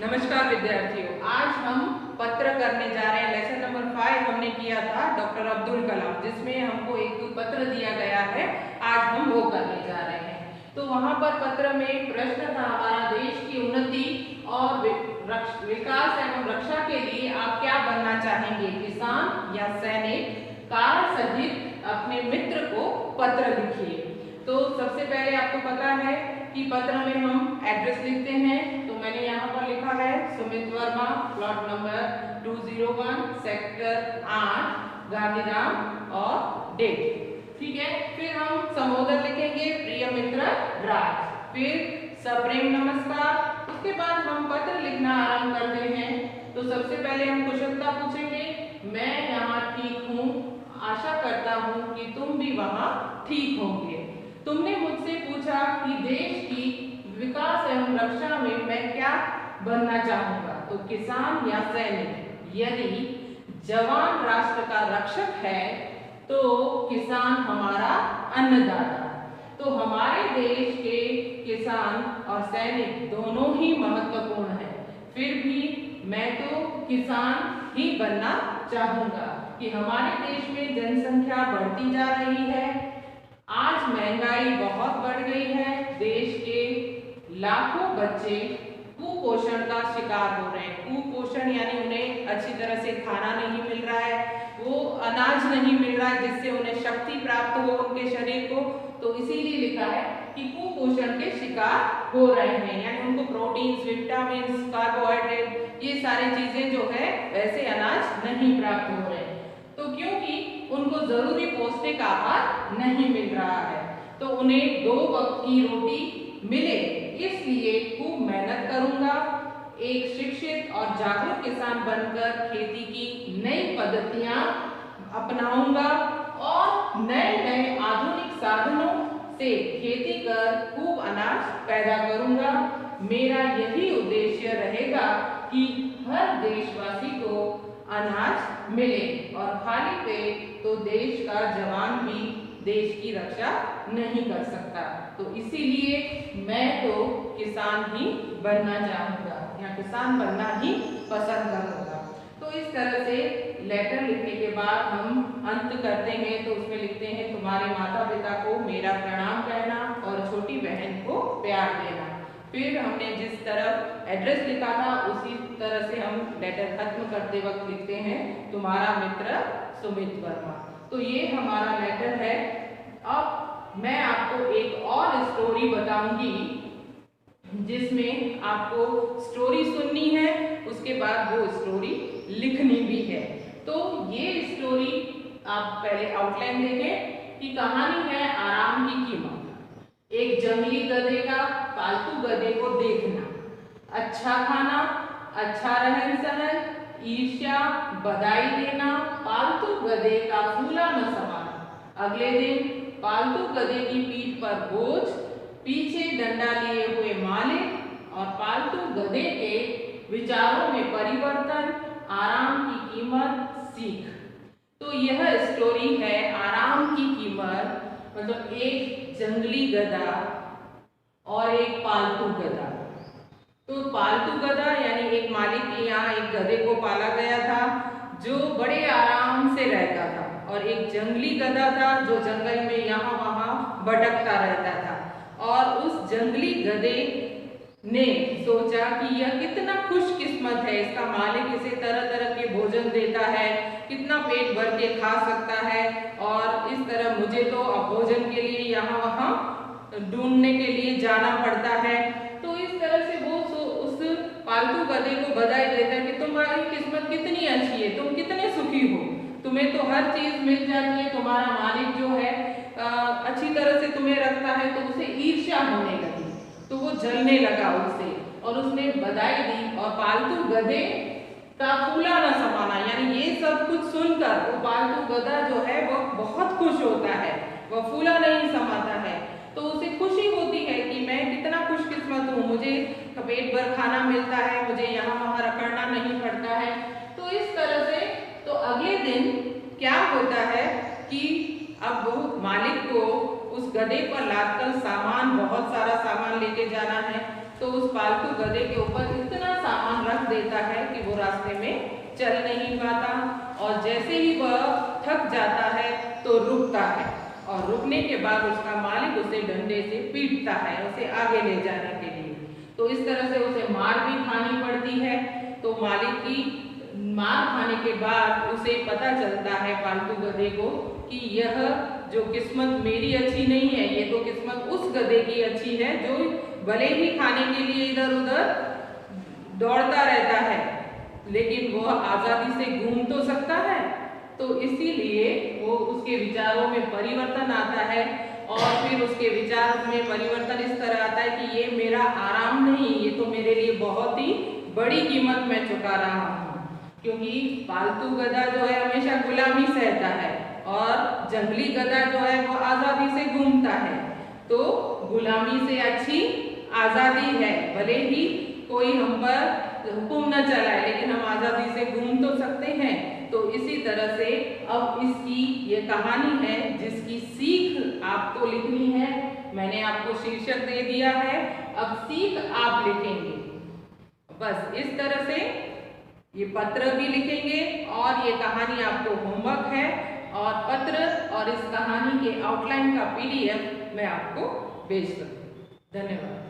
नमस्कार विद्यार्थियों, आज हम पत्र करने जा रहे हैं। लेसन नंबर 5 हमने किया था डॉक्टर अब्दुल कलाम, जिसमें हमको एक पत्र दिया गया है। आज हम वो करने जा रहे हैं। तो वहां पर पत्र में प्रश्न था हमारा, देश की उन्नति और विकास एवं रक्षा के लिए आप क्या बनना चाहेंगे, किसान या सैनिक? कारण सहित अपने मित्र को पत्र लिखिए। तो सबसे पहले आपको पता है कि पत्र में हम एड्रेस लिखते हैं। तो मैंने यहाँ पर लिखा है Sumit Verma, plot number 201, sector 8, Gandhidham और डेट। ठीक है। फिर हम संबोधन लिखेंगे, प्रिय मित्र राज। फिर सप्रेम नमस्कार। उसके बाद हम पत्र लिखना आरंभ करते हैं। तो सबसे पहले हम कुशलता पूछेंगे। मैं यहाँ ठीक हूँ, आशा करता हूँ कि तुम भी वहाँ ठीक होंगे। तुमने मुझसे पूछा कि देश की विकास एवं रक्षा में मैं क्या बनना चाहूंगा, तो किसान या सैनिक? यदि जवान राष्ट्र का रक्षक है तो किसान हमारा अन्नदाता। तो हमारे देश के किसान और सैनिक दोनों ही महत्वपूर्ण हैं। फिर भी मैं तो किसान ही बनना चाहूंगा कि हमारे देश में जनसंख्या बढ़ती जा रही है। आज महंगाई बहुत बढ़ गई है। देश के लाखों बच्चे कुपोषण का शिकार हो रहे हैं। कुपोषण यानी उन्हें अच्छी तरह से खाना नहीं मिल रहा है, वो अनाज नहीं मिल रहा है जिससे उन्हें शक्ति प्राप्त हो उनके शरीर को। तो इसीलिए लिखा है कि कुपोषण के शिकार हो रहे हैं, यानी उनको प्रोटीन्स, विटामिन्स, कार्बोहाइड्रेट, ये सारी चीजें जो है वैसे अनाज नहीं प्राप्त हो रहे हैं। तो क्योंकि उनको जरूरी पौष्टिक आहार नहीं मिल रहा है, तो उन्हें 2 वक्त की रोटी मिले, इसलिए खूब मेहनत करूंगा। एक शिक्षित और जागरूक किसान बनकर खेती की नई पद्धतियां अपनाऊंगा और नए नए आधुनिक साधनों से खेती कर खूब अनाज पैदा करूंगा। मेरा यही उद्देश्य रहेगा कि हर देशवासी को अनाज मिले, और खाली पेट तो देश का जवान भी देश की रक्षा नहीं कर सकता। तो इसीलिए मैं तो किसान ही बनना चाहूंगा या किसान बनना ही पसंद करूंगा। तो इस तरह से लेटर लिखने के बाद हम अंत करते हैं। तो उसमें लिखते हैं, तुम्हारे माता पिता को मेरा प्रणाम कहना और छोटी बहन को प्यार देना। फिर हमने जिस तरफ एड्रेस लिखा था उसी तरह से हम लेटर खत्म करते वक्त लिखते हैं, तुम्हारा मित्र सुमित वर्मा। तो ये हमारा लेटर है। अब मैं आपको एक और स्टोरी बताऊंगी जिसमें आपको स्टोरी सुननी है, उसके बाद वो स्टोरी लिखनी भी है। तो ये स्टोरी आप पहले आउटलाइन देखें कि कहानी है आराम की कीमत। एक जंगली गधे का पालतू गधे को देखना, अच्छा खाना, अच्छा रहन सहन, ईर्ष्या, बधाई देना, पालतू गधे का फूला न समाना। अगले दिन पालतू गधे की पीठ पर बोझ, पीछे डंडा लिए हुए मालिक और पालतू गधे के विचारों में परिवर्तन, आराम की कीमत सीख। तो यह स्टोरी है आराम की कीमत, मतलब एक जंगली गधा और एक पालतू गधा। तो पालतू गधा यानी एक मालिक के यहाँ एक गधे को पाला गया था जो बड़े आराम से रहता था, और एक जंगली गधा था जो जंगल में यहाँ वहाँ भटकता रहता था। और उस जंगली गधे ने सोचा कि यह कितना खुशकिस्मत है, इसका मालिक इसे तरह तरह के भोजन देता है, कितना पेट भर के खा सकता है, और इस तरह मुझे तो अब भोजन के लिए यहाँ वहाँ ढूंढने के लिए जाना पड़ता है। तो इस तरह से वो उस पालतू गधे को बधाई देता है कि तुम्हारी किस्मत कितनी अच्छी है, तुम कितने सुखी हो, तुम्हें तो हर चीज मिल जाती है, तुम्हारा मालिक जो है अच्छी तरह से तुम्हें रखता है। तो उसे ईर्ष्या होने लगी, तो वो जलने लगा उससे, और उसने बधाई दी। और पालतू गधे का फूला न समाना, यानी ये सब कुछ सुनकर वो पालतू गधा जो है वो बहुत खुश होता है, वह फूला नहीं समाता है। तो उसे खुशी होती है कि मैं कितना खुशकिस्मत हूँ, मुझे पेट भर खाना मिलता है, मुझे यहाँ वहाँ रखना नहीं पड़ता है। तो इस तरह से तो अगले दिन क्या होता है कि अब वो मालिक को उस गधे पर लादकर सामान, बहुत सारा सामान लेके जाना है। तो उस पालतू गधे के ऊपर इतना सामान में चल नहीं पाता और जैसे ही वह थक जाता है तो रुकता है और रुकने के बाद उसका मालिक उसे डंडे से पीटता है उसे आगे ले जाने के लिए। तो इस तरह से उसे मार भी खानी पड़ती है। तो मालिक की मार खाने के बाद उसे पता चलता है पालतू गधे को कि यह जो किस्मत मेरी अच्छी नहीं है, ये तो किस्मत उस गधे की अच्छी है जो भले ही खाने के लिए इधर उधर दौड़ता रहता है लेकिन वह आजादी से घूम तो सकता है। तो इसीलिए वो उसके विचारों में परिवर्तन आता है और फिर उसके विचार में परिवर्तन इस तरह आता है कि ये मेरा आराम नहीं, ये तो मेरे लिए बहुत ही बड़ी कीमत मैं चुका रहा हूँ। क्योंकि पालतू गधा जो है हमेशा गुलामी सहता है और जंगली गधा जो है वो आजादी से घूमता है। तो गुलामी से अच्छी आजादी है, भले ही कोई हम पर हुक्म न चलाए लेकिन हम आजादी से घूम तो सकते हैं। तो इसी तरह से अब इसकी ये कहानी है जिसकी सीख आपको लिखनी है। मैंने आपको शीर्षक दे दिया है, अब सीख आप लिखेंगे। बस इस तरह से ये पत्र भी लिखेंगे और ये कहानी आपको होमवर्क है और पत्र और इस कहानी के आउटलाइन का PDF मैं आपको भेज दूँ। धन्यवाद।